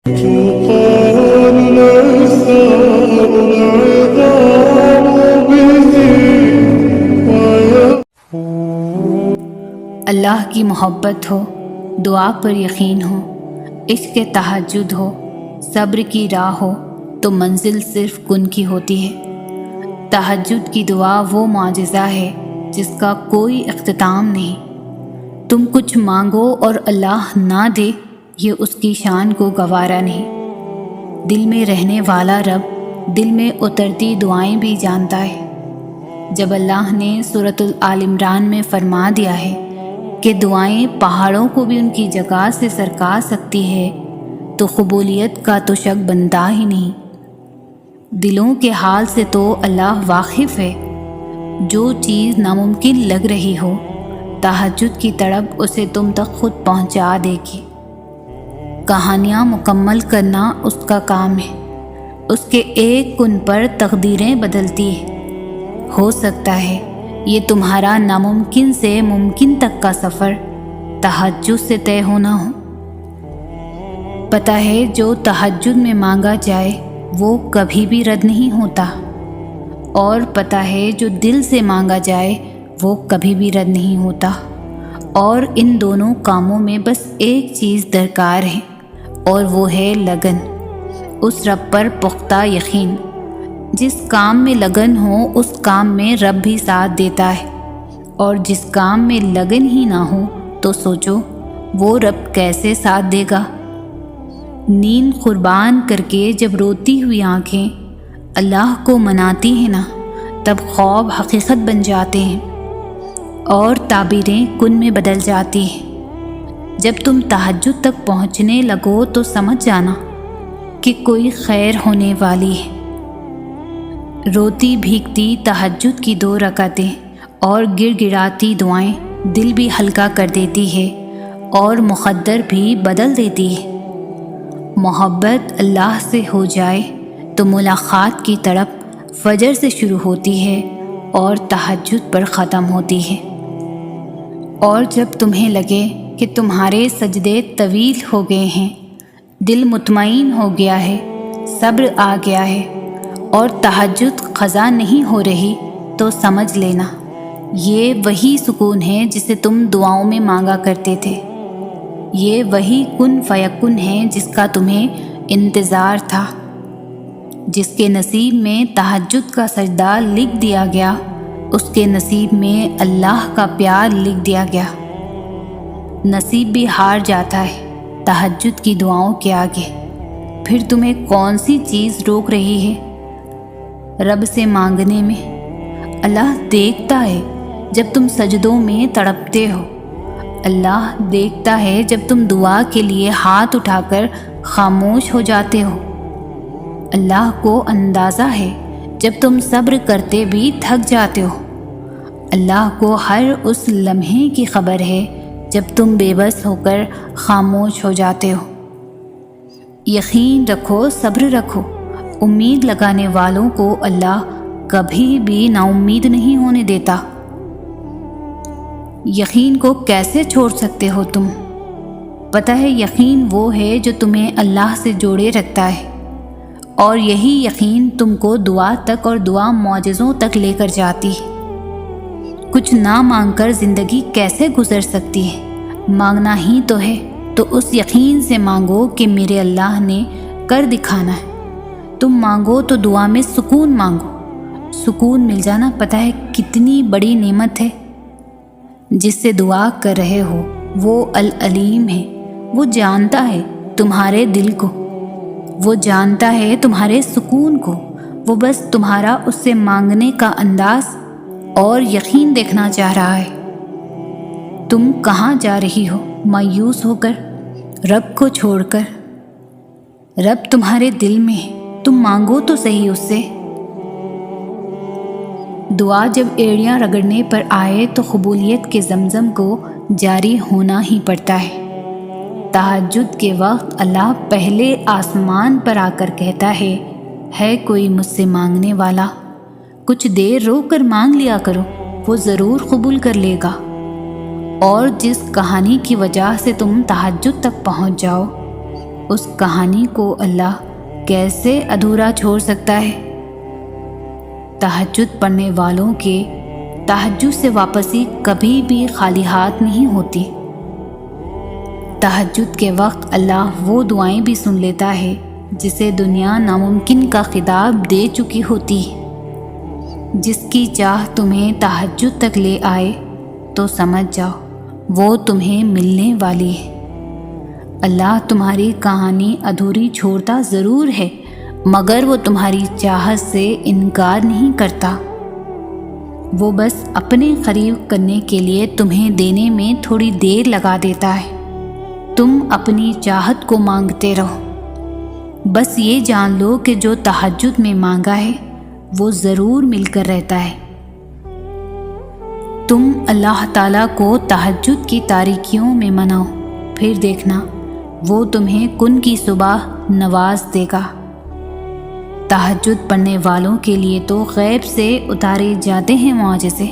اللہ کی محبت ہو، دعا پر یقین ہو، عشق تہجد ہو، صبر کی راہ ہو تو منزل صرف کن کی ہوتی ہے۔ تہجد کی دعا وہ معجزہ ہے جس کا کوئی اختتام نہیں۔ تم کچھ مانگو اور اللہ نہ دے، یہ اس کی شان کو گوارا نہیں۔ دل میں رہنے والا رب دل میں اترتی دعائیں بھی جانتا ہے۔ جب اللہ نے سورۃ آل عمران میں فرما دیا ہے کہ دعائیں پہاڑوں کو بھی ان کی جگہ سے سرکا سکتی ہے، تو قبولیت کا تو شک بنتا ہی نہیں۔ دلوں کے حال سے تو اللہ واقف ہے۔ جو چیز ناممکن لگ رہی ہو، تہجد کی تڑپ اسے تم تک خود پہنچا دے گی۔ کہانیاں مکمل کرنا اس کا کام ہے۔ اس کے ایک کن پر تقدیریں بدلتی ہیں۔ ہو سکتا ہے یہ تمہارا ناممکن سے ممکن تک کا سفر تہجد سے طے ہونا ہو۔ پتہ ہے جو تہجد میں مانگا جائے وہ کبھی بھی رد نہیں ہوتا، اور پتہ ہے جو دل سے مانگا جائے وہ کبھی بھی رد نہیں ہوتا۔ اور ان دونوں کاموں میں بس ایک چیز درکار ہے، اور وہ ہے لگن، اس رب پر پختہ یقین۔ جس کام میں لگن ہو اس کام میں رب بھی ساتھ دیتا ہے، اور جس کام میں لگن ہی نہ ہو تو سوچو وہ رب کیسے ساتھ دے گا۔ نیند قربان کر کے جب روتی ہوئی آنکھیں اللہ کو مناتی ہیں نا، تب خواب حقیقت بن جاتے ہیں اور تعبیریں کن میں بدل جاتی ہیں۔ جب تم تہجد تک پہنچنے لگو تو سمجھ جانا کہ کوئی خیر ہونے والی ہے۔ روتی بھیگتی تہجد کی 2 رکعتیں اور گڑ گڑاتی دعائیں دل بھی ہلکا کر دیتی ہے اور مقدر بھی بدل دیتی ہے۔ محبت اللہ سے ہو جائے تو ملاقات کی تڑپ فجر سے شروع ہوتی ہے اور تہجد پر ختم ہوتی ہے۔ اور جب تمہیں لگے کہ تمہارے سجدے طویل ہو گئے ہیں، دل مطمئن ہو گیا ہے، صبر آ گیا ہے اور تہجد قضا نہیں ہو رہی، تو سمجھ لینا یہ وہی سکون ہے جسے تم دعاؤں میں مانگا کرتے تھے۔ یہ وہی کن فیکن ہے جس کا تمہیں انتظار تھا۔ جس کے نصیب میں تہجد کا سجدہ لکھ دیا گیا، اس کے نصیب میں اللہ کا پیار لکھ دیا گیا۔ نصیب بھی ہار جاتا ہے تہجد کی دعاؤں کے آگے۔ پھر تمہیں کون سی چیز روک رہی ہے رب سے مانگنے میں؟ اللہ دیکھتا ہے جب تم سجدوں میں تڑپتے ہو۔ اللہ دیکھتا ہے جب تم دعا کے لیے ہاتھ اٹھا کر خاموش ہو جاتے ہو۔ اللہ کو اندازہ ہے جب تم صبر کرتے بھی تھک جاتے ہو۔ اللہ کو ہر اس لمحے کی خبر ہے جب تم بے بس ہو کر خاموش ہو جاتے ہو۔ یقین رکھو، صبر رکھو۔ امید لگانے والوں کو اللہ کبھی بھی نا امید نہیں ہونے دیتا۔ یقین کو کیسے چھوڑ سکتے ہو تم؟ پتہ ہے یقین وہ ہے جو تمہیں اللہ سے جوڑے رکھتا ہے، اور یہی یقین تم کو دعا تک اور دعا معجزوں تک لے کر جاتی ہے۔ کچھ نہ مانگ کر زندگی کیسے گزر سکتی ہے؟ مانگنا ہی تو ہے، تو اس یقین سے مانگو کہ میرے اللہ نے کر دکھانا ہے۔ تم مانگو تو دعا میں سکون مانگو۔ سکون مل جانا پتہ ہے کتنی بڑی نعمت ہے۔ جس سے دعا کر رہے ہو وہ العلیم ہے، وہ جانتا ہے تمہارے دل کو، وہ جانتا ہے تمہارے سکون کو، وہ بس تمہارا اس سے مانگنے کا انداز اور یقین دیکھنا چاہ رہا ہے۔ تم کہاں جا رہی ہو مایوس ہو کر، رب کو چھوڑ کر؟ رب تمہارے دل میں ہے، تم مانگو تو صحیح اس سے۔ دعا جب ایڑیاں رگڑنے پر آئے تو قبولیت کے زمزم کو جاری ہونا ہی پڑتا ہے۔ تہجد کے وقت اللہ پہلے آسمان پر آ کر کہتا ہے کوئی مجھ سے مانگنے والا؟ کچھ دیر رو کر مانگ لیا کرو، وہ ضرور قبول کر لے گا۔ اور جس کہانی کی وجہ سے تم تہجد تک پہنچ جاؤ، اس کہانی کو اللہ کیسے ادھورا چھوڑ سکتا ہے؟ تہجد پڑھنے والوں کے تہجد سے واپسی کبھی بھی خالی ہاتھ نہیں ہوتی۔ تہجد کے وقت اللہ وہ دعائیں بھی سن لیتا ہے جسے دنیا ناممکن کا خطاب دے چکی ہوتی ہے۔ جس کی چاہ تمہیں تہجد تک لے آئے تو سمجھ جاؤ وہ تمہیں ملنے والی ہے۔ اللہ تمہاری کہانی ادھوری چھوڑتا ضرور ہے، مگر وہ تمہاری چاہت سے انکار نہیں کرتا۔ وہ بس اپنے قریب کرنے کے لیے تمہیں دینے میں تھوڑی دیر لگا دیتا ہے۔ تم اپنی چاہت کو مانگتے رہو، بس یہ جان لو کہ جو تہجد میں مانگا ہے وہ ضرور مل کر رہتا ہے۔ تم اللہ تعالیٰ کو تہجد کی تاریکیوں میں مناؤ، پھر دیکھنا وہ تمہیں کن کی صبح نواز دے گا۔ تہجد پڑھنے والوں کے لیے تو غیب سے اتارے جاتے ہیں معجزے۔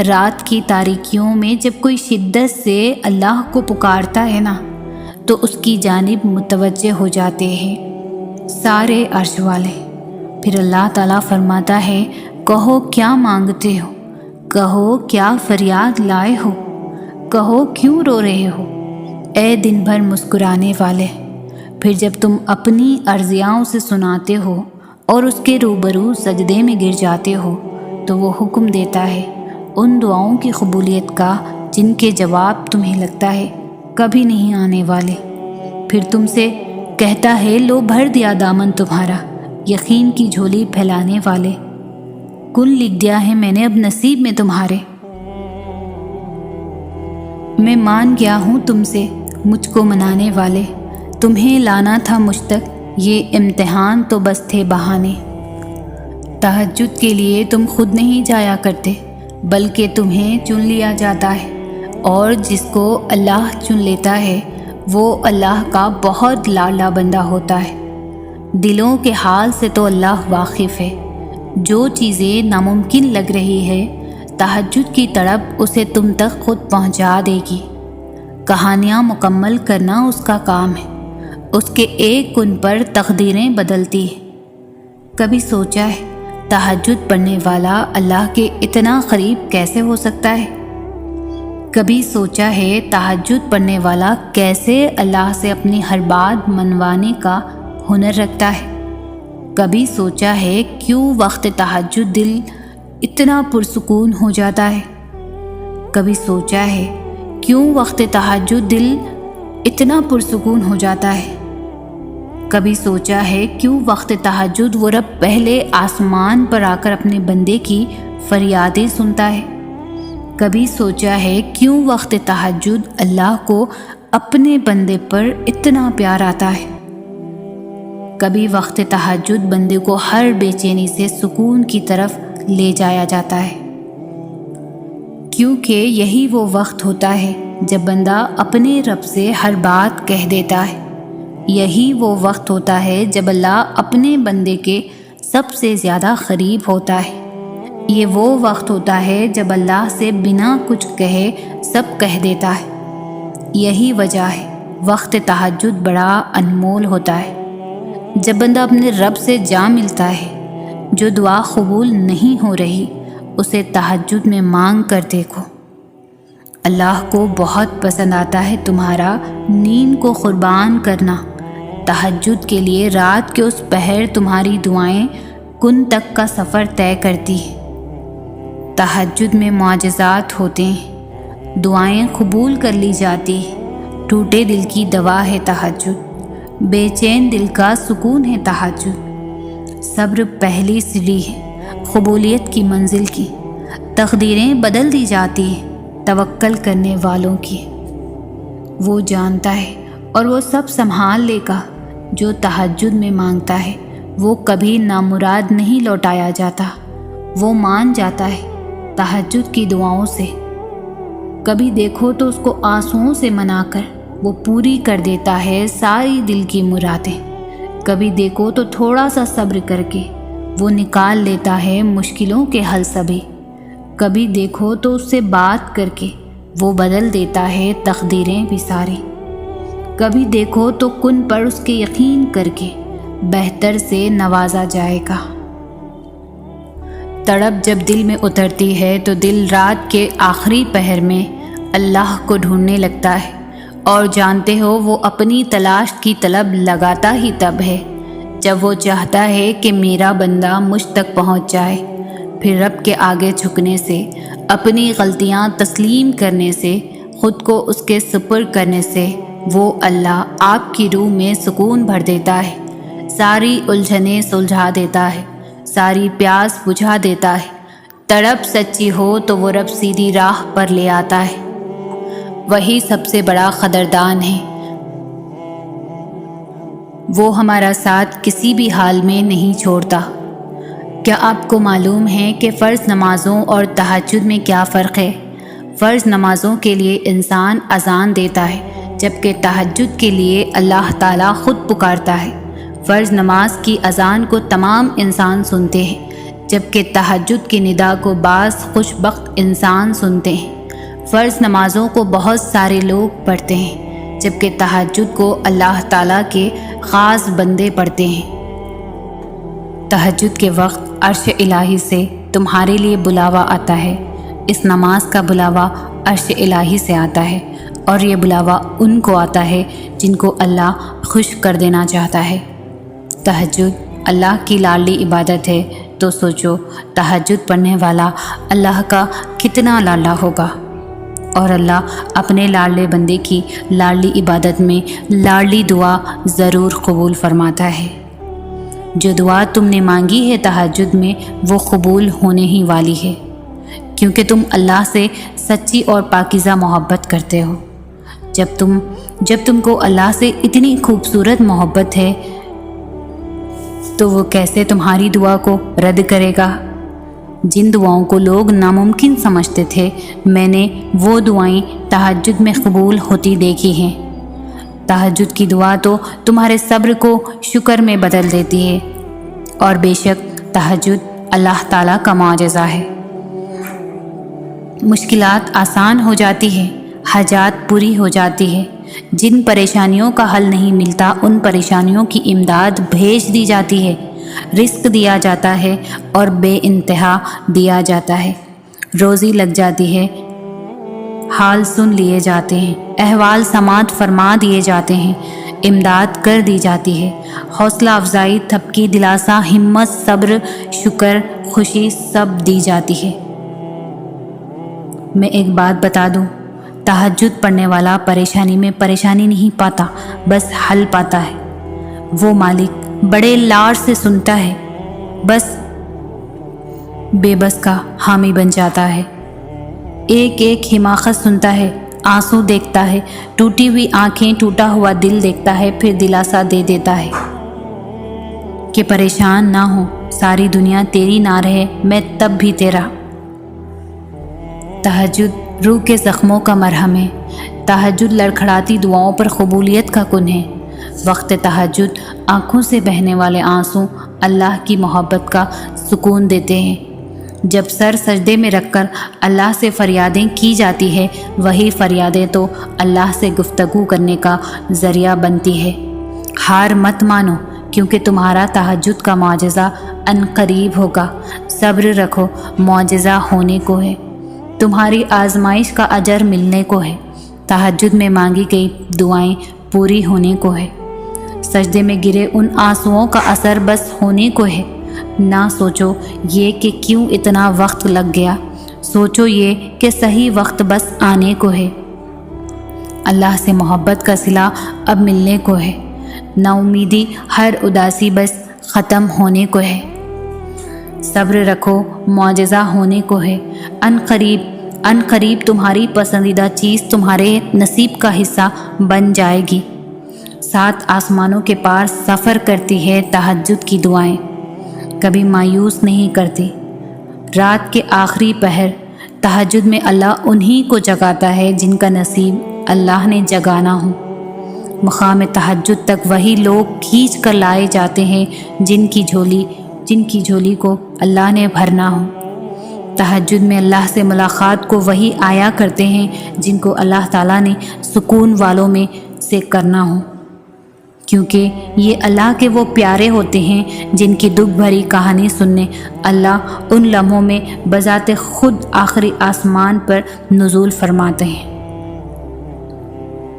رات کی تاریکیوں میں جب کوئی شدت سے اللہ کو پکارتا ہے نا تو اس کی جانب متوجہ ہو جاتے ہیں سارے عرش والے۔ پھر اللہ تعالیٰ فرماتا ہے، کہو کیا مانگتے ہو، کہو کیا فریاد لائے ہو، کہو کیوں رو رہے ہو، اے دن بھر مسکرانے والے۔ پھر جب تم اپنی عرضیاؤں سے سناتے ہو اور اس کے روبرو سجدے میں گر جاتے ہو تو وہ حکم دیتا ہے ان دعاؤں کی قبولیت کا جن کے جواب تمہیں لگتا ہے کبھی نہیں آنے والے۔ پھر تم سے کہتا ہے، لو بھر دیا دامن تمہارا، یقین کی جھولی پھیلانے والے، کل لکھ دیا ہے میں نے اب نصیب میں تمہارے۔ میں مان گیا ہوں تم سے، مجھ کو منانے والے، تمہیں لانا تھا مجھ تک، یہ امتحان تو بس تھے بہانے۔ تہجد کے لیے تم خود نہیں جایا کرتے بلکہ تمہیں چن لیا جاتا ہے، اور جس کو اللہ چن لیتا ہے وہ اللہ کا بہت لاڈلا بندہ ہوتا ہے۔ دلوں کے حال سے تو اللہ واقف ہے۔ جو چیزیں ناممکن لگ رہی ہے تہجد کی تڑپ اسے تم تک خود پہنچا دے گی۔ کہانیاں مکمل کرنا اس کا کام ہے، اس کے ایک کن پر تقدیریں بدلتی ہیں۔ کبھی سوچا ہے تہجد پڑھنے والا اللہ کے اتنا قریب کیسے ہو سکتا ہے؟ کبھی سوچا ہے تہجد پڑھنے والا کیسے اللہ سے اپنی ہر بات منوانے کا ہنر رکھتا ہے؟ کبھی سوچا ہے کیوں وقت تہجد دل اتنا پرسکون ہو جاتا ہے؟ کبھی سوچا ہے کیوں وقت تہجد دل اتنا پرسکون ہو جاتا ہے؟ کبھی سوچا ہے کیوں وقت تہجد وہ رب پہلے آسمان پر آ کر اپنے بندے کی فریادیں سنتا ہے؟ کبھی سوچا ہے کیوں وقت تہجد اللہ کو اپنے بندے پر اتنا پیار آتا ہے؟ کبھی وقت تہجد بندے کو ہر بے چینی سے سکون کی طرف لے جایا جاتا ہے، کیونکہ یہی وہ وقت ہوتا ہے جب بندہ اپنے رب سے ہر بات کہہ دیتا ہے۔ یہی وہ وقت ہوتا ہے جب اللہ اپنے بندے کے سب سے زیادہ قریب ہوتا ہے۔ یہ وہ وقت ہوتا ہے جب اللہ سے بنا کچھ کہے سب کہہ دیتا ہے۔ یہی وجہ ہے وقت تہجد بڑا انمول ہوتا ہے۔ جب بندہ اپنے رب سے جا ملتا ہے، جو دعا قبول نہیں ہو رہی اسے تہجد میں مانگ کر دیکھو۔ اللہ کو بہت پسند آتا ہے تمہارا نیند کو قربان کرنا۔ تہجد کے لیے رات کے اس پہر تمہاری دعائیں کن تک کا سفر طے کرتی ہیں۔ تہجد میں معجزات ہوتے ہیں، دعائیں قبول کر لی جاتی ہیں۔ ٹوٹے دل کی دوا ہے تہجد، بے چین دل کا سکون ہے تہجد۔ صبر پہلی سیڑھی ہے قبولیت کی منزل کی، تقدیریں بدل دی جاتی ہیں توکل کرنے والوں کی۔ وہ جانتا ہے اور وہ سب سنبھال لے گا۔ جو تہجد میں مانگتا ہے وہ کبھی نامراد نہیں لوٹایا جاتا، وہ مان جاتا ہے تہجد کی دعاؤں سے۔ کبھی دیکھو تو اس کو آنسوؤں سے منا کر وہ پوری کر دیتا ہے ساری دل کی مرادیں۔ کبھی دیکھو تو تھوڑا سا صبر کر کے وہ نکال لیتا ہے مشکلوں کے حل سبھی۔ کبھی دیکھو تو اس سے بات کر کے وہ بدل دیتا ہے تقدیریں بھی ساری۔ کبھی دیکھو تو کن پر اس کے یقین کر کے بہتر سے نوازا جائے گا۔ تڑپ جب دل میں اترتی ہے تو دل رات کے آخری پہر میں اللہ کو ڈھونڈنے لگتا ہے، اور جانتے ہو وہ اپنی تلاش کی طلب لگاتا ہی تب ہے جب وہ چاہتا ہے کہ میرا بندہ مجھ تک پہنچ جائے۔ پھر رب کے آگے جھکنے سے، اپنی غلطیاں تسلیم کرنے سے، خود کو اس کے سپرد کرنے سے وہ اللہ آپ کی روح میں سکون بھر دیتا ہے، ساری الجھنیں سلجھا دیتا ہے، ساری پیاس بجھا دیتا ہے۔ تڑپ سچی ہو تو وہ رب سیدھی راہ پر لے آتا ہے، وہی سب سے بڑا قدردان ہے۔ وہ ہمارا ساتھ کسی بھی حال میں نہیں چھوڑتا۔ کیا آپ کو معلوم ہے کہ فرض نمازوں اور تہجد میں کیا فرق ہے؟ فرض نمازوں کے لیے انسان اذان دیتا ہے، جبکہ تہجد کے لیے اللہ تعالیٰ خود پکارتا ہے۔ فرض نماز کی اذان کو تمام انسان سنتے ہیں، جبکہ تہجد کی ندا کو بعض خوش بخت انسان سنتے ہیں۔ فرض نمازوں کو بہت سارے لوگ پڑھتے ہیں، جبکہ تہجد کو اللہ تعالیٰ کے خاص بندے پڑھتے ہیں۔ تہجد کے وقت عرش الہی سے تمہارے لیے بلاوا آتا ہے۔ اس نماز کا بلاوا عرش الہی سے آتا ہے، اور یہ بلاوا ان کو آتا ہے جن کو اللہ خوش کر دینا چاہتا ہے۔ تہجد اللہ کی لاڈلی عبادت ہے، تو سوچو تہجد پڑھنے والا اللہ کا کتنا لاڈلا ہوگا، اور اللہ اپنے لاڈلے بندے کی لاڈلی عبادت میں لاڈلی دعا ضرور قبول فرماتا ہے۔ جو دعا تم نے مانگی ہے تہجد میں، وہ قبول ہونے ہی والی ہے، کیونکہ تم اللہ سے سچی اور پاکیزہ محبت کرتے ہو۔ جب تم کو اللہ سے اتنی خوبصورت محبت ہے تو وہ کیسے تمہاری دعا کو رد کرے گا؟ جن دعاؤں کو لوگ ناممکن سمجھتے تھے، میں نے وہ دعائیں تہجد میں قبول ہوتی دیکھی ہیں۔ تہجد کی دعا تو تمہارے صبر کو شکر میں بدل دیتی ہے، اور بے شک تہجد اللہ تعالیٰ کا معجزہ ہے۔ مشکلات آسان ہو جاتی ہے، حاجات پوری ہو جاتی ہے، جن پریشانیوں کا حل نہیں ملتا ان پریشانیوں کی امداد بھیج دی جاتی ہے، رزق دیا جاتا ہے اور بے انتہا دیا جاتا ہے، روزی لگ جاتی ہے، حال سن لیے جاتے ہیں، احوال سماعت فرما دیے جاتے ہیں، امداد کر دی جاتی ہے، حوصلہ افزائی، تھپکی، دلاسا، ہمت، صبر، شکر، خوشی سب دی جاتی ہے۔ میں ایک بات بتا دوں، تہجد پڑھنے والا پریشانی میں پریشانی نہیں پاتا، بس حل پاتا ہے۔ وہ مالک بڑے لاڑ سے سنتا ہے، بس بے بس کا حامی بن جاتا ہے۔ ایک ایک حماقت سنتا ہے، آنسو دیکھتا ہے، ٹوٹی ہوئی آنکھیں، ٹوٹا ہوا دل دیکھتا ہے، پھر دلاسا دے دیتا ہے کہ پریشان نہ ہو، ساری دنیا تیری نہ رہے، میں تب بھی تیرا۔ تہجد روح کے زخموں کا مرہم ہے، تہجد لڑکھڑاتی دعاؤں پر قبولیت کا کن ہے۔ وقت تہجد آنکھوں سے بہنے والے آنسو اللہ کی محبت کا سکون دیتے ہیں۔ جب سر سجدے میں رکھ کر اللہ سے فریادیں کی جاتی ہے، وہی فریادیں تو اللہ سے گفتگو کرنے کا ذریعہ بنتی ہے۔ ہار مت مانو، کیونکہ تمہارا تہجد کا معجزہ ان قریب ہوگا۔ صبر رکھو، معجزہ ہونے کو ہے، تمہاری آزمائش کا اجر ملنے کو ہے، تہجد میں مانگی گئی دعائیں پوری ہونے کو ہے، سجدے میں گرے ان آنسوؤں کا اثر بس ہونے کو ہے۔ نہ سوچو یہ کہ کیوں اتنا وقت لگ گیا، سوچو یہ کہ صحیح وقت بس آنے کو ہے۔ اللہ سے محبت کا صلہ اب ملنے کو ہے، نا امیدی، ہر اداسی بس ختم ہونے کو ہے۔ صبر رکھو، معجزہ ہونے کو ہے، ان قریب تمہاری پسندیدہ چیز تمہارے نصیب کا حصہ بن جائے گی۔ 7 آسمانوں کے پار سفر کرتی ہے تہجد کی دعائیں، کبھی مایوس نہیں کرتی۔ رات کے آخری پہر تہجد میں اللہ انہی کو جگاتا ہے جن کا نصیب اللہ نے جگانا ہو۔ مقام تہجد تک وہی لوگ کھینچ کر لائے جاتے ہیں جن کی جھولی کو اللہ نے بھرنا ہو۔ تہجد میں اللہ سے ملاقات کو وہی آیا کرتے ہیں جن کو اللہ تعالیٰ نے سکون والوں میں سے کرنا ہو، کیونکہ یہ اللہ کے وہ پیارے ہوتے ہیں جن کی دکھ بھری کہانی سننے اللہ ان لمحوں میں بذات خود آخری آسمان پر نزول فرماتے ہیں۔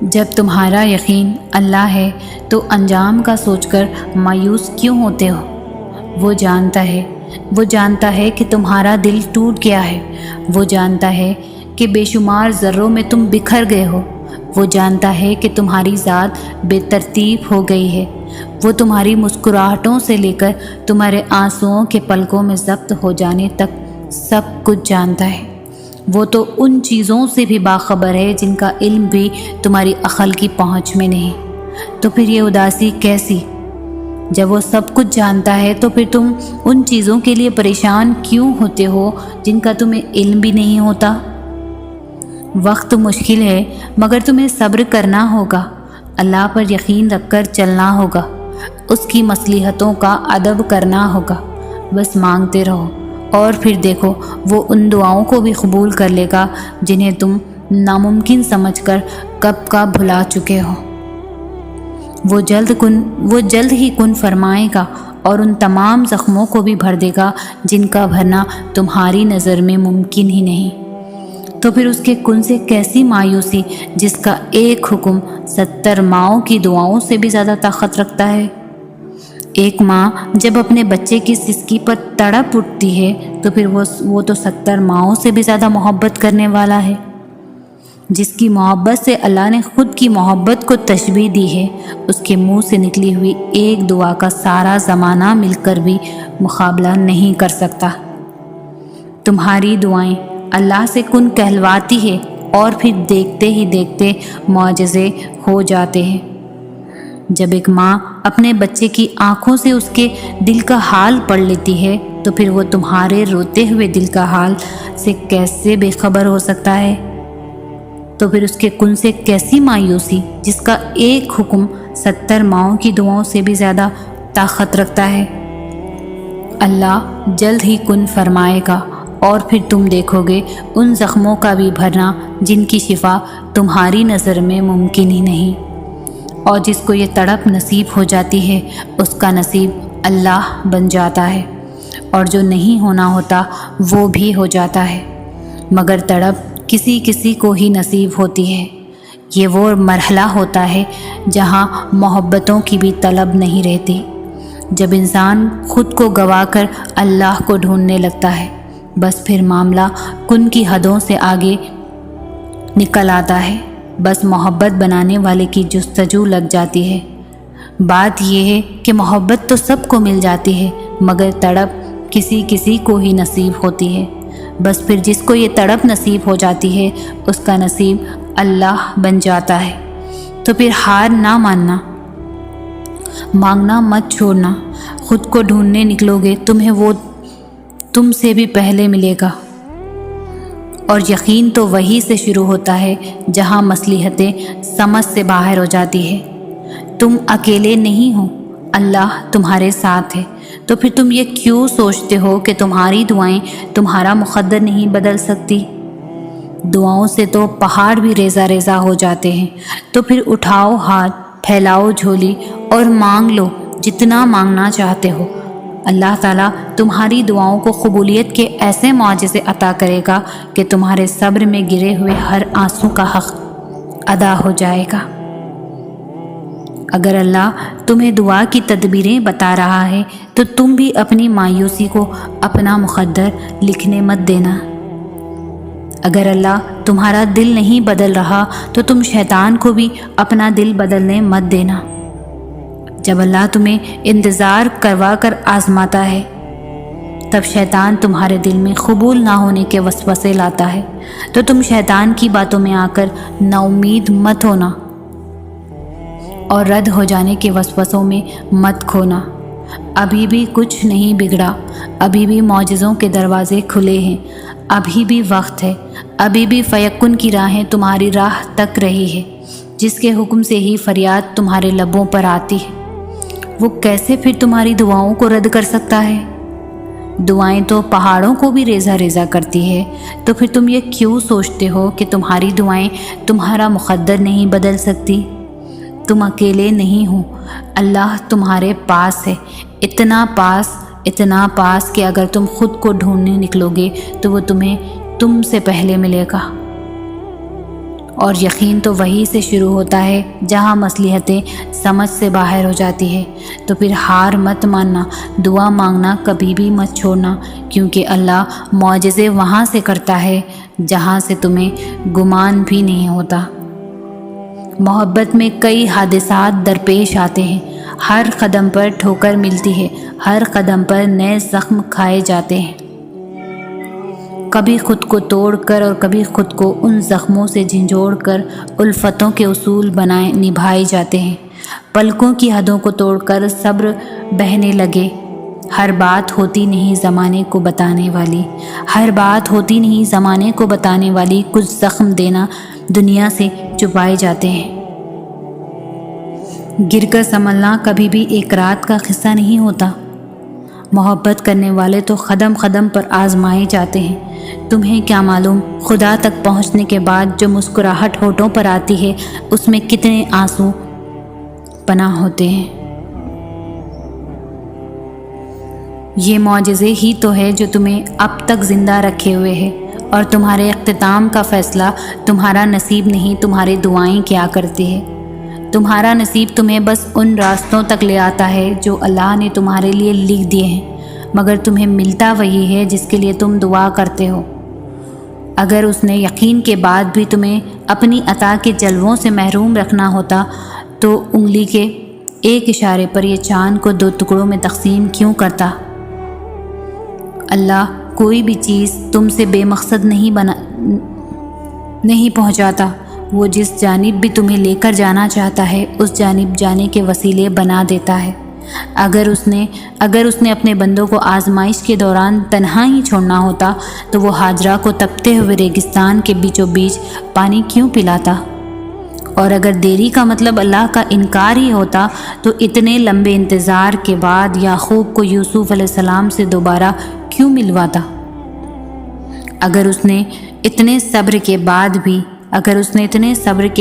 جب تمہارا یقین اللہ ہے تو انجام کا سوچ کر مایوس کیوں ہوتے ہو؟ وہ جانتا ہے کہ تمہارا دل ٹوٹ گیا ہے، وہ جانتا ہے کہ بے شمار ذروں میں تم بکھر گئے ہو، وہ جانتا ہے کہ تمہاری ذات بے ترتیب ہو گئی ہے، وہ تمہاری مسکراہٹوں سے لے کر تمہارے آنسوؤں کے پلکوں میں ضبط ہو جانے تک سب کچھ جانتا ہے۔ وہ تو ان چیزوں سے بھی باخبر ہے جن کا علم بھی تمہاری عقل کی پہنچ میں نہیں، تو پھر یہ اداسی کیسی؟ جب وہ سب کچھ جانتا ہے تو پھر تم ان چیزوں کے لیے پریشان کیوں ہوتے ہو جن کا تمہیں علم بھی نہیں ہوتا؟ وقت مشکل ہے مگر تمہیں صبر کرنا ہوگا، اللہ پر یقین رکھ کر چلنا ہوگا، اس کی مصلحتوں کا ادب کرنا ہوگا، بس مانگتے رہو اور پھر دیکھو وہ ان دعاؤں کو بھی قبول کر لے گا جنہیں تم ناممکن سمجھ کر کب کا بھلا چکے ہو۔ وہ جلد ہی کن فرمائے گا اور ان تمام زخموں کو بھی بھر دے گا جن کا بھرنا تمہاری نظر میں ممکن ہی نہیں۔ تو پھر اس کے کن سے کیسی مایوسی جس کا ایک حکم 70 ماؤں کی دعاؤں سے بھی زیادہ طاقت رکھتا ہے۔ ایک ماں جب اپنے بچے کی سسکی پر تڑپ اٹھتی ہے تو پھر وہ تو 70 ماؤں سے بھی زیادہ محبت کرنے والا ہے۔ جس کی محبت سے اللہ نے خود کی محبت کو تشبیہ دی ہے، اس کے منہ سے نکلی ہوئی ایک دعا کا سارا زمانہ مل کر بھی مقابلہ نہیں کر سکتا۔ تمہاری دعائیں اللہ سے کن کہلواتی ہے اور پھر دیکھتے ہی دیکھتے معجزے ہو جاتے ہیں۔ جب ایک ماں اپنے بچے کی آنکھوں سے اس کے دل کا حال پڑھ لیتی ہے تو پھر وہ تمہارے روتے ہوئے دل کا حال سے کیسے بے خبر ہو سکتا ہے؟ تو پھر اس کے کن سے کیسی مایوسی جس کا ایک حکم 70 ماؤں کی دعاؤں سے بھی زیادہ طاقت رکھتا ہے۔ اللہ جلد ہی کن فرمائے گا اور پھر تم دیکھو گے ان زخموں کا بھی بھرنا جن کی شفا تمہاری نظر میں ممکن ہی نہیں، اور جس کو یہ تڑپ نصیب ہو جاتی ہے اس کا نصیب اللہ بن جاتا ہے، اور جو نہیں ہونا ہوتا وہ بھی ہو جاتا ہے، مگر تڑپ کسی کسی کو ہی نصیب ہوتی ہے۔ یہ وہ مرحلہ ہوتا ہے جہاں محبتوں کی بھی طلب نہیں رہتی، جب انسان خود کو گوا کر اللہ کو ڈھونڈنے لگتا ہے، بس پھر معاملہ کن کی حدوں سے آگے نکل آتا ہے، بس محبت بنانے والے کی جستجو لگ جاتی ہے۔ بات یہ ہے کہ محبت تو سب کو مل جاتی ہے مگر تڑپ کسی کسی کو ہی نصیب ہوتی ہے، بس پھر جس کو یہ تڑپ نصیب ہو جاتی ہے اس کا نصیب اللہ بن جاتا ہے۔ تو پھر ہار نہ ماننا، مانگنا مت چھوڑنا، خود کو ڈھونڈنے نکلو گے تمہیں وہ تم سے بھی پہلے ملے گا، اور یقین تو وہی سے شروع ہوتا ہے جہاں مصلحتیں سمجھ سے باہر ہو جاتی ہے۔ تم اکیلے نہیں ہو، اللہ تمہارے ساتھ ہے، تو پھر تم یہ کیوں سوچتے ہو کہ تمہاری دعائیں تمہارا مقدر نہیں بدل سکتی؟ دعاؤں سے تو پہاڑ بھی ریزہ ریزہ ہو جاتے ہیں، تو پھر اٹھاؤ ہاتھ، پھیلاؤ جھولی اور مانگ لو جتنا مانگنا چاہتے ہو۔ اللہ تعالیٰ تمہاری دعاؤں کو قبولیت کے ایسے معجزے عطا کرے گا کہ تمہارے صبر میں گرے ہوئے ہر آنسو کا حق ادا ہو جائے گا۔ اگر اللہ تمہیں دعا کی تدبیریں بتا رہا ہے تو تم بھی اپنی مایوسی کو اپنا مقدر لکھنے مت دینا۔ اگر اللہ تمہارا دل نہیں بدل رہا تو تم شیطان کو بھی اپنا دل بدلنے مت دینا۔ جب اللہ تمہیں انتظار کروا کر آزماتا ہے تب شیطان تمہارے دل میں قبول نہ ہونے کے وسوسے لاتا ہے، تو تم شیطان کی باتوں میں آ کر نا امید مت ہونا اور رد ہو جانے کے وسوسوں میں مت کھونا۔ ابھی بھی کچھ نہیں بگڑا، ابھی بھی معجزوں کے دروازے کھلے ہیں، ابھی بھی وقت ہے، ابھی بھی فیکن کی راہیں تمہاری راہ تک رہی ہے، جس کے حکم سے ہی فریاد تمہارے لبوں پر آتی ہے۔ وہ کیسے پھر تمہاری دعاؤں کو رد کر سکتا ہے؟ دعائیں تو پہاڑوں کو بھی ریزہ ریزہ کرتی ہے، تو پھر تم یہ کیوں سوچتے ہو کہ تمہاری دعائیں تمہارا مقدر نہیں بدل سکتی؟ تم اکیلے نہیں ہو، اللہ تمہارے پاس ہے، اتنا پاس کہ اگر تم خود کو ڈھونڈنے نکلو گے تو وہ تمہیں تم سے پہلے ملے گا۔ اور یقین تو وہی سے شروع ہوتا ہے جہاں مصلحتیں سمجھ سے باہر ہو جاتی ہے۔ تو پھر ہار مت ماننا، دعا مانگنا کبھی بھی مت چھوڑنا، کیونکہ اللہ معجزے وہاں سے کرتا ہے جہاں سے تمہیں گمان بھی نہیں ہوتا۔ محبت میں کئی حادثات درپیش آتے ہیں، ہر قدم پر ٹھوکر ملتی ہے، ہر قدم پر نئے زخم کھائے جاتے ہیں، کبھی خود کو توڑ کر اور کبھی خود کو ان زخموں سے جھنجھوڑ کر الفتوں کے اصول نبھائے جاتے ہیں۔ پلکوں کی حدوں کو توڑ کر صبر بہنے لگے، ہر بات ہوتی نہیں زمانے کو بتانے والی، ہر بات ہوتی نہیں زمانے کو بتانے والی، کچھ زخم دینا دنیا سے چھپائے جاتے ہیں۔ گر کر سنبھلنا کبھی بھی ایک رات کا قصہ نہیں ہوتا، محبت کرنے والے تو قدم قدم پر آزمائے جاتے ہیں۔ تمہیں کیا معلوم خدا تک پہنچنے کے بعد جو مسکراہٹ ہونٹوں پر آتی ہے اس میں کتنے آنسو پناہ ہوتے ہیں۔ یہ معجزے ہی تو ہے جو تمہیں اب تک زندہ رکھے ہوئے ہے، اور تمہارے اختتام کا فیصلہ تمہارا نصیب نہیں، تمہاری دعائیں کیا کرتی ہے۔ تمہارا نصیب تمہیں بس ان راستوں تک لے آتا ہے جو اللہ نے تمہارے لیے لکھ دیے ہیں، مگر تمہیں ملتا وہی ہے جس کے لیے تم دعا کرتے ہو۔ اگر اس نے یقین کے بعد بھی تمہیں اپنی عطا کے جلووں سے محروم رکھنا ہوتا تو انگلی کے ایک اشارے پر یہ چاند کو 2 ٹکڑوں میں تقسیم کیوں کرتا؟ اللہ کوئی بھی چیز تم سے بے مقصد نہیں پہنچاتا، وہ جس جانب بھی تمہیں لے کر جانا چاہتا ہے اس جانب جانے کے وسیلے بنا دیتا ہے۔ اگر اس نے اپنے بندوں کو آزمائش کے دوران تنہا ہی چھوڑنا ہوتا تو وہ ہاجرہ کو تپتے ہوئے ریگستان کے بیچوں بیچ پانی کیوں پلاتا؟ اور اگر دیری کا مطلب اللہ کا انکار ہی ہوتا تو اتنے لمبے انتظار کے بعد یعقوب کو یوسف علیہ السلام سے دوبارہ کیوں ملواتا؟ اگر اس نے اتنے صبر کے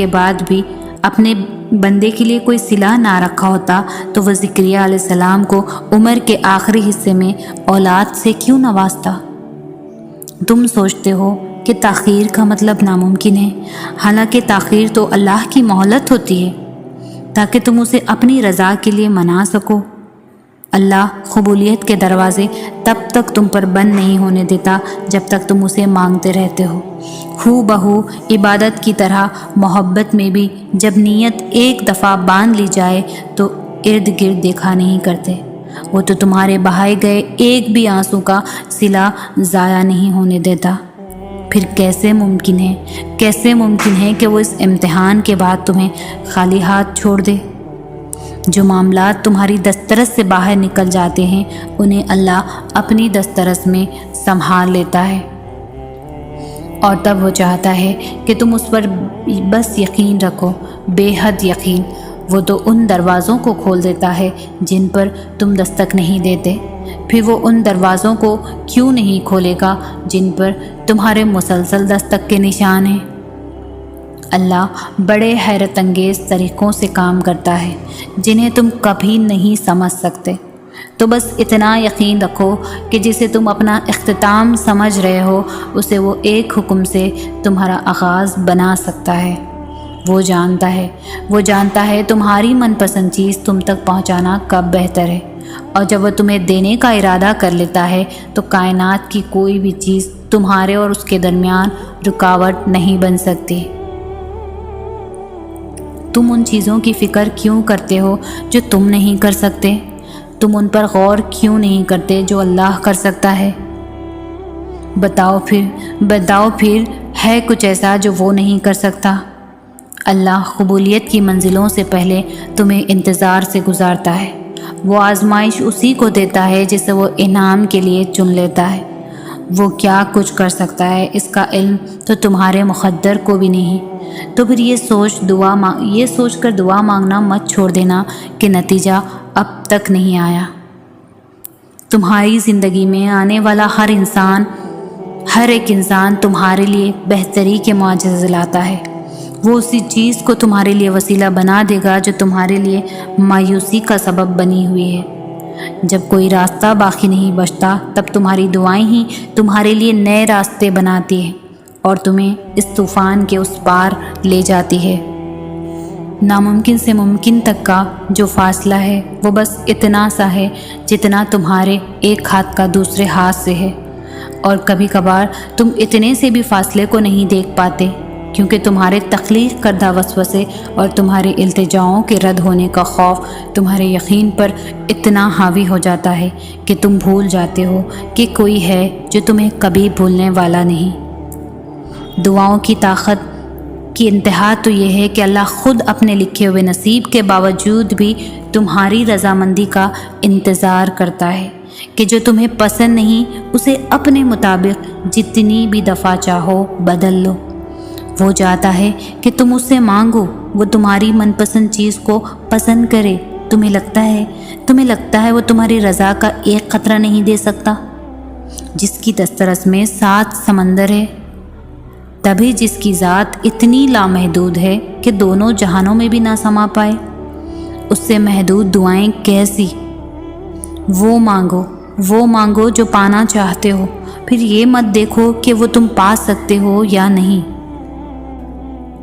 بعد بھی اپنے بندے کے لیے کوئی صلہ نہ رکھا ہوتا تو وہ زکریا علیہ السلام کو عمر کے آخری حصے میں اولاد سے کیوں نوازتا؟ تم سوچتے ہو کہ تاخیر کا مطلب ناممکن ہے، حالانکہ تاخیر تو اللہ کی مہلت ہوتی ہے تاکہ تم اسے اپنی رضا کے لیے منا سکو۔ اللہ قبولیت کے دروازے تب تک تم پر بند نہیں ہونے دیتا جب تک تم اسے مانگتے رہتے ہو بہو عبادت کی طرح محبت میں بھی جب نیت ایک دفعہ باندھ لی جائے تو ارد گرد دیکھا نہیں کرتے، وہ تو تمہارے بہائے گئے ایک بھی آنسو کا صلہ ضائع نہیں ہونے دیتا۔ پھر کیسے ممکن ہے کہ وہ اس امتحان کے بعد تمہیں خالی ہاتھ چھوڑ دے؟ جو معاملات تمہاری دسترس سے باہر نکل جاتے ہیں انہیں اللہ اپنی دسترس میں سنبھال لیتا ہے، اور تب وہ چاہتا ہے کہ تم اس پر بس یقین رکھو، بے حد یقین۔ وہ تو ان دروازوں کو کھول دیتا ہے جن پر تم دستک نہیں دیتے، پھر وہ ان دروازوں کو کیوں نہیں کھولے گا جن پر تمہارے مسلسل دستک کے نشان ہیں؟ اللہ بڑے حیرت انگیز طریقوں سے کام کرتا ہے جنہیں تم کبھی نہیں سمجھ سکتے۔ تو بس اتنا یقین رکھو کہ جسے تم اپنا اختتام سمجھ رہے ہو اسے وہ ایک حکم سے تمہارا آغاز بنا سکتا ہے۔ وہ جانتا ہے تمہاری من پسند چیز تم تک پہنچانا کب بہتر ہے، اور جب وہ تمہیں دینے کا ارادہ کر لیتا ہے تو کائنات کی کوئی بھی چیز تمہارے اور اس کے درمیان رکاوٹ نہیں بن سکتی۔ تم ان چیزوں کی فکر کیوں کرتے ہو جو تم نہیں کر سکتے؟ تم ان پر غور کیوں نہیں کرتے جو اللہ کر سکتا ہے؟ بتاؤ پھر ہے کچھ ایسا جو وہ نہیں کر سکتا؟ اللہ قبولیت کی منزلوں سے پہلے تمہیں انتظار سے گزارتا ہے، وہ آزمائش اسی کو دیتا ہے جسے وہ انعام کے لیے چن لیتا ہے۔ وہ کیا کچھ کر سکتا ہے اس کا علم تو تمہارے مقدر کو بھی نہیں۔ تو پھر یہ سوچ کر دعا مانگنا مت چھوڑ دینا کہ نتیجہ اب تک نہیں آیا۔ تمہاری زندگی میں آنے والا ہر ایک انسان تمہارے لیے بہتری کے معجزے لاتا ہے۔ وہ اسی چیز کو تمہارے لیے وسیلہ بنا دے گا جو تمہارے لیے مایوسی کا سبب بنی ہوئی ہے۔ جب کوئی راستہ باقی نہیں بچتا تب تمہاری دعائیں ہی تمہارے لیے نئے راستے بناتی ہیں اور تمہیں اس طوفان کے اس پار لے جاتی ہے۔ ناممکن سے ممکن تک کا جو فاصلہ ہے وہ بس اتنا سا ہے جتنا تمہارے ایک ہاتھ کا دوسرے ہاتھ سے ہے، اور کبھی کبھار تم اتنے سے بھی فاصلے کو نہیں دیکھ پاتے کیونکہ تمہارے تخلیق کردہ وسوسے اور تمہارے التجاؤں کے رد ہونے کا خوف تمہارے یقین پر اتنا حاوی ہو جاتا ہے کہ تم بھول جاتے ہو کہ کوئی ہے جو تمہیں کبھی بھولنے والا نہیں۔ دعاؤں کی طاقت کی انتہا تو یہ ہے کہ اللہ خود اپنے لکھے ہوئے نصیب کے باوجود بھی تمہاری رضامندی کا انتظار کرتا ہے کہ جو تمہیں پسند نہیں اسے اپنے مطابق جتنی بھی دفعہ چاہو بدل لو۔ وہ چاہتا ہے کہ تم اس سے مانگو، وہ تمہاری من پسند چیز کو پسند کرے۔ تمہیں لگتا ہے وہ تمہاری رضا کا ایک قطرہ نہیں دے سکتا؟ جس کی دسترس میں 7 سمندر ہے، تبھی جس کی ذات اتنی لامحدود ہے کہ دونوں جہانوں میں بھی نہ سما پائے، اس سے محدود دعائیں کیسی؟ وہ مانگو جو پانا چاہتے ہو، پھر یہ مت دیکھو کہ وہ تم پا سکتے ہو یا نہیں۔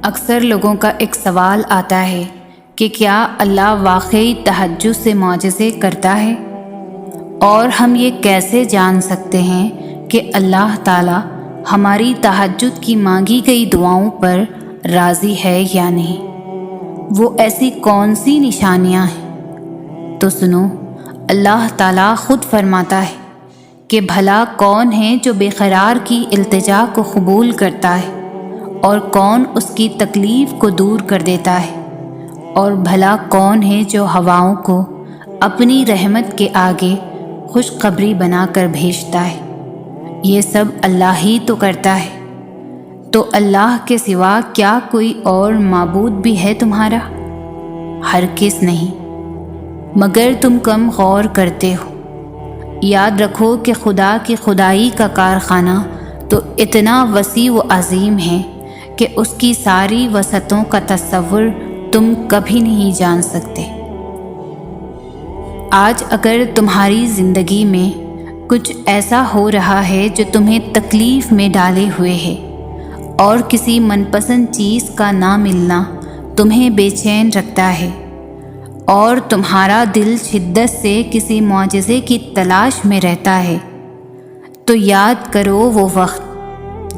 اکثر لوگوں کا ایک سوال آتا ہے کہ کیا اللہ واقعی تہجد سے معجزے کرتا ہے؟ اور ہم یہ کیسے جان سکتے ہیں کہ اللہ تعالی ہماری تہجد کی مانگی گئی دعاؤں پر راضی ہے یا نہیں؟ وہ ایسی کون سی نشانیاں ہیں؟ تو سنو، اللہ تعالی خود فرماتا ہے کہ بھلا کون ہے جو بے قرار کی التجا کو قبول کرتا ہے اور کون اس کی تکلیف کو دور کر دیتا ہے، اور بھلا کون ہے جو ہواؤں کو اپنی رحمت کے آگے خوشخبری بنا کر بھیجتا ہے۔ یہ سب اللہ ہی تو کرتا ہے۔ تو اللہ کے سوا کیا کوئی اور معبود بھی ہے تمہارا؟ ہرگز نہیں، مگر تم کم غور کرتے ہو۔ یاد رکھو کہ خدا کی خدائی کا کارخانہ تو اتنا وسیع و عظیم ہے کہ اس کی ساری وسعتوں کا تصور تم کبھی نہیں جان سکتے۔ آج اگر تمہاری زندگی میں کچھ ایسا ہو رہا ہے جو تمہیں تکلیف میں ڈالے ہوئے ہے، اور کسی من پسند چیز کا نہ ملنا تمہیں بے چین رکھتا ہے، اور تمہارا دل شدت سے کسی معجزے کی تلاش میں رہتا ہے، تو یاد کرو وہ وقت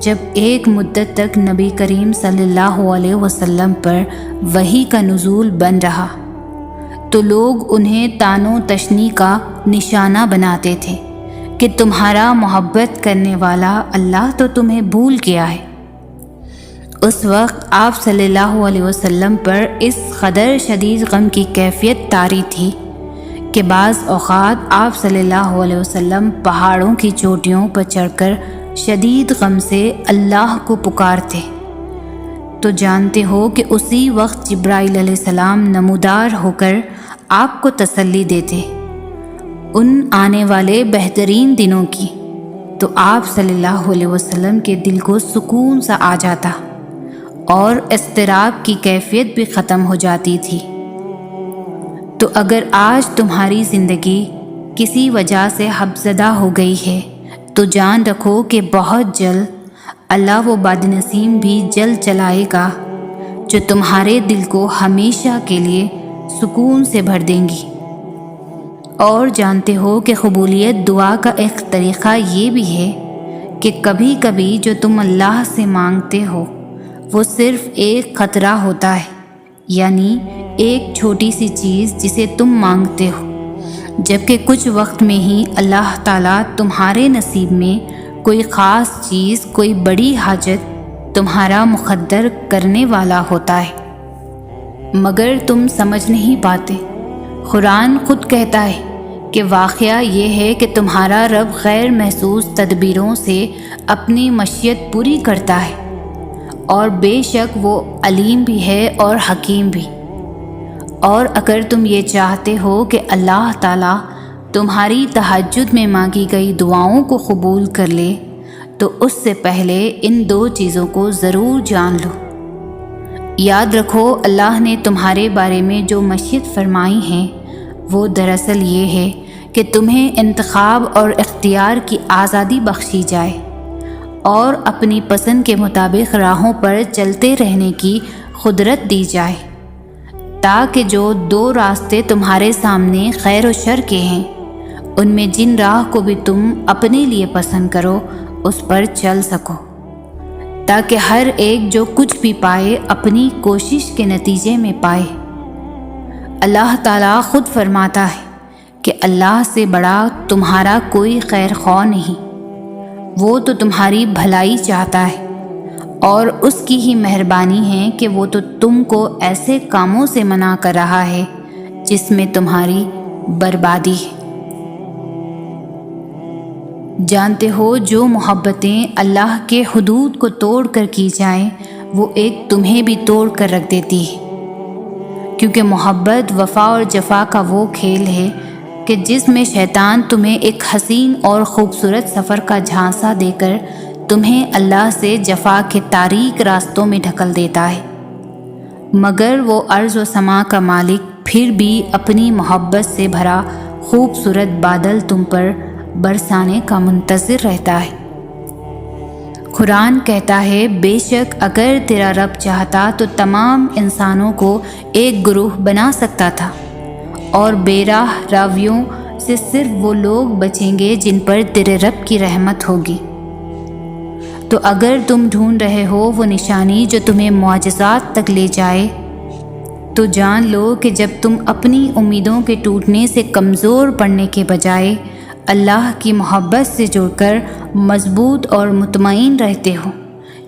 جب ایک مدت تک نبی کریم صلی اللہ علیہ وسلم پر وحی کا نزول بن رہا، تو لوگ انہیں طعن و تشنیع کا نشانہ بناتے تھے کہ تمہارا محبت کرنے والا اللہ تو تمہیں بھول گیا ہے۔ اس وقت آپ صلی اللہ علیہ وسلم پر اس قدر شدید غم کی کیفیت طاری تھی کہ بعض اوقات آپ صلی اللہ علیہ وسلم پہاڑوں کی چوٹیوں پر چڑھ کر شدید غم سے اللہ کو پکارتے، تو جانتے ہو کہ اسی وقت جبرائیل علیہ السلام نمودار ہو کر آپ کو تسلی دیتے ان آنے والے بہترین دنوں کی، تو آپ صلی اللہ علیہ وسلم کے دل کو سکون سا آ جاتا اور اضطراب کی کیفیت بھی ختم ہو جاتی تھی۔ تو اگر آج تمہاری زندگی کسی وجہ سے حبزدہ ہو گئی ہے تو جان رکھو کہ بہت جلد اللہ وہ باد نسیم بھی جل چلائے گا جو تمہارے دل کو ہمیشہ کے لیے سکون سے بھر دیں گی۔ اور جانتے ہو کہ قبولیت دعا کا ایک طریقہ یہ بھی ہے کہ کبھی کبھی جو تم اللہ سے مانگتے ہو وہ صرف ایک خطرہ ہوتا ہے، یعنی ایک چھوٹی سی چیز جسے تم مانگتے ہو، جبکہ کچھ وقت میں ہی اللہ تعالیٰ تمہارے نصیب میں کوئی خاص چیز، کوئی بڑی حاجت تمہارا مقدر کرنے والا ہوتا ہے، مگر تم سمجھ نہیں پاتے۔ قرآن خود کہتا ہے کہ واقعہ یہ ہے کہ تمہارا رب غیر محسوس تدبیروں سے اپنی مشیت پوری کرتا ہے، اور بے شک وہ علیم بھی ہے اور حکیم بھی۔ اور اگر تم یہ چاہتے ہو کہ اللہ تعالیٰ تمہاری تہجد میں مانگی گئی دعاؤں کو قبول کر لے تو اس سے پہلے ان 2 چیزوں کو ضرور جان لو۔ یاد رکھو اللہ نے تمہارے بارے میں جو مشیت فرمائی ہیں وہ دراصل یہ ہے کہ تمہیں انتخاب اور اختیار کی آزادی بخشی جائے اور اپنی پسند کے مطابق راہوں پر چلتے رہنے کی قدرت دی جائے، تاکہ جو دو راستے تمہارے سامنے خیر و شر کے ہیں ان میں جن راہ کو بھی تم اپنے لیے پسند کرو اس پر چل سکو، تاکہ ہر ایک جو کچھ بھی پائے اپنی کوشش کے نتیجے میں پائے۔ اللہ تعالیٰ خود فرماتا ہے کہ اللہ سے بڑا تمہارا کوئی خیر خواہ نہیں، وہ تو تمہاری بھلائی چاہتا ہے، اور اس کی ہی مہربانی ہے کہ وہ تو تم کو ایسے کاموں سے منع کر رہا ہے جس میں تمہاری بربادی ہے۔ جانتے ہو جو محبتیں اللہ کے حدود کو توڑ کر کی جائیں وہ ایک تمہیں بھی توڑ کر رکھ دیتی ہے، کیونکہ محبت وفا اور جفا کا وہ کھیل ہے کہ جس میں شیطان تمہیں ایک حسین اور خوبصورت سفر کا جھانسا دے کر تمہیں اللہ سے جفا کے تاریک راستوں میں ڈھکل دیتا ہے، مگر وہ ارض و سما کا مالک پھر بھی اپنی محبت سے بھرا خوبصورت بادل تم پر برسانے کا منتظر رہتا ہے۔ قرآن کہتا ہے بے شک اگر تیرا رب چاہتا تو تمام انسانوں کو ایک گروہ بنا سکتا تھا، اور بے راہ راویوں سے صرف وہ لوگ بچیں گے جن پر تیرے رب کی رحمت ہوگی۔ تو اگر تم ڈھونڈ رہے ہو وہ نشانی جو تمہیں معجزات تک لے جائے تو جان لو کہ جب تم اپنی امیدوں کے ٹوٹنے سے کمزور پڑنے کے بجائے اللہ کی محبت سے جڑ کر مضبوط اور مطمئن رہتے ہو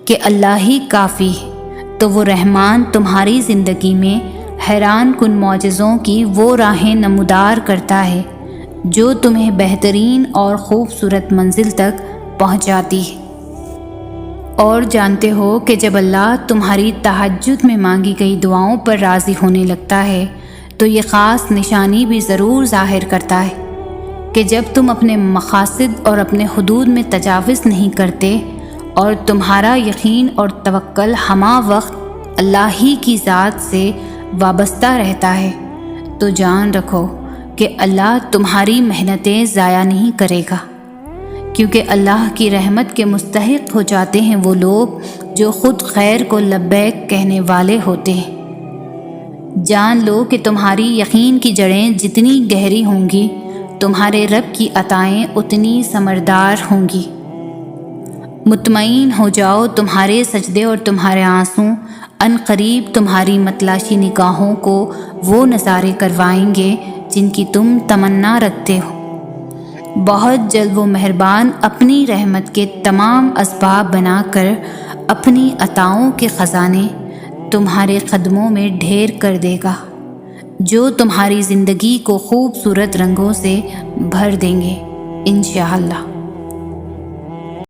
کہ اللہ ہی کافی ہے، تو وہ رحمان تمہاری زندگی میں حیران کن معجزوں کی وہ راہیں نمودار کرتا ہے جو تمہیں بہترین اور خوبصورت منزل تک پہنچاتی ہے۔ اور جانتے ہو کہ جب اللہ تمہاری تہجد میں مانگی گئی دعاؤں پر راضی ہونے لگتا ہے تو یہ خاص نشانی بھی ضرور ظاہر کرتا ہے کہ جب تم اپنے مقاصد اور اپنے حدود میں تجاوز نہیں کرتے اور تمہارا یقین اور توکل ہمہ وقت اللہ ہی کی ذات سے وابستہ رہتا ہے، تو جان رکھو کہ اللہ تمہاری محنتیں ضائع نہیں کرے گا، کیونکہ اللہ کی رحمت کے مستحق ہو جاتے ہیں وہ لوگ جو خود خیر کو لبیک کہنے والے ہوتے ہیں۔ جان لو کہ تمہاری یقین کی جڑیں جتنی گہری ہوں گی تمہارے رب کی عطائیں اتنی ثمردار ہوں گی۔ مطمئن ہو جاؤ تمہارے سجدے اور تمہارے آنسو ان قریب تمہاری متلاشی نگاہوں کو وہ نظارے کروائیں گے جن کی تم تمنا رکھتے ہو۔ بہت جلد وہ مہربان اپنی رحمت کے تمام اسباب بنا کر اپنی عطاؤں کے خزانے تمہارے قدموں میں ڈھیر کر دے گا، جو تمہاری زندگی کو خوبصورت رنگوں سے بھر دیں گے انشاءاللہ۔